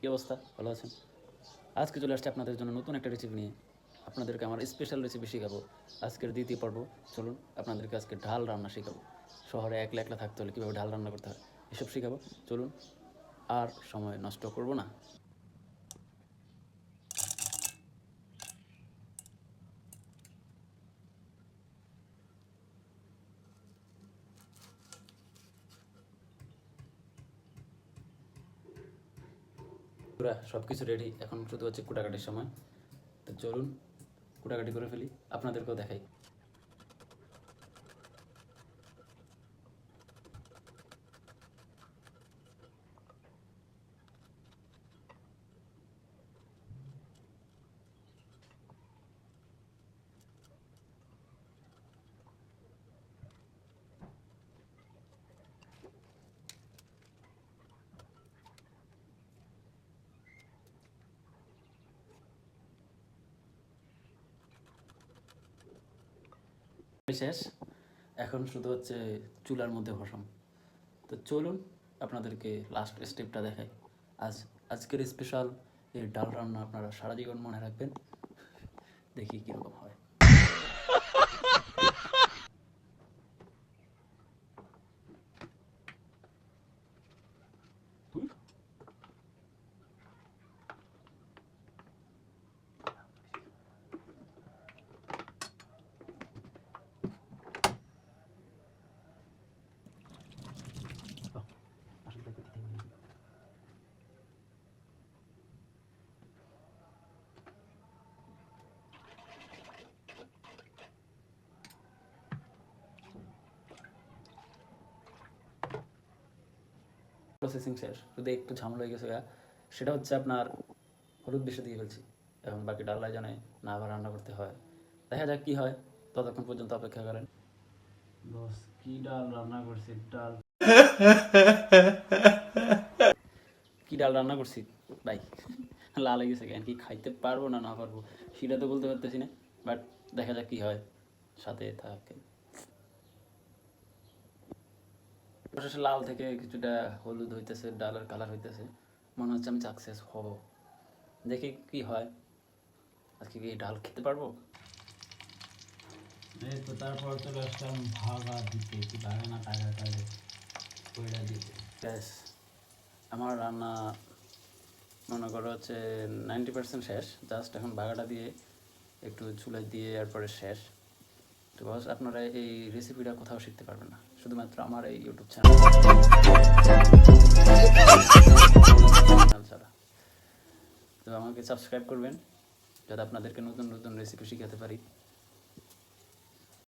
কী অবস্থা, ভালো আছেন? আজকে চলে আসছে আপনাদের জন্য নতুন একটা রেসিপি নিয়ে। আপনাদেরকে আমার স্পেশাল রেসিপি শেখাবো। আজকের দ্বিতীয় পর্ব। চলুন আপনাদেরকে আজকে ঢাল রান্না শেখাবো। শহরে একলা একলা থাকতে হলে কীভাবে ঢাল রান্না করতে হয় এসব শেখাবো। চলুন, আর সময় নষ্ট করব না। পুরা সব কিছু রেডি, এখন শুধু হচ্ছে কুটাকাটির সময়। তো চলুন কুটাকাটি করে ফেলি, আপনাদেরকেও দেখাই। শেষ, এখন শুধু হচ্ছে চুলার মধ্যে বসাম। তো চলুন আপনাদেরকে লাস্ট স্টেপটা দেখাই। আজকের স্পেশাল এই ডাল রান্না আপনারা সারা জীবন মনে রাখবেন। দেখি কীরকম হয়। প্রসেসিং শেষ, শুধু একটু ঝামেলা হয়ে গেছে, সেটা হচ্ছে আপনার হলুদ বেশি দিয়ে ফেলছি। এখন বাকি ডালাই জানে না আবার রান্না করতে হয়, দেখা যাক কি হয়। ততক্ষণ পর্যন্ত অপেক্ষা করেন। বস, কি ডাল রান্না করছি? ডাল কি ডাল রান্না করছি ভাই, লাল হয়ে গেছে কেন? কি খাইতে পারবো না না পারবো সেটা তো বলতে পারতেছি না, বাট দেখা যাক কি হয়, সাথে থাকে। অবশেষে লাল থেকে কিছুটা হলুদ হইতেছে, ডালের কালার হইতেছে, মনে হচ্ছে আমি সাকসেস হব। দেখি কি হয়, আজকে কি ডাল খেতে পারবো। এই তো তারপর চলে আসলাম ভাগা দিতে, কি ভাগে না টাকা টাকা কইরা দিতে। ব্যাস, আমার রান্না মনে করো হচ্ছে 90% শেষ। জাস্ট এখন বাগাটা দিয়ে একটু চুলাই দিয়ে এরপরে শেষ। তো বস, আপনারা এই রেসিপিটা কোথাও শিখতে পারবেন না, শুধুমাত্র আমার এই ইউটিউব চ্যানেল ছাড়া। তো আমাকে সাবস্ক্রাইব করবেন যাতে আপনাদেরকে নতুন নতুন রেসিপি শিখাতে পারি।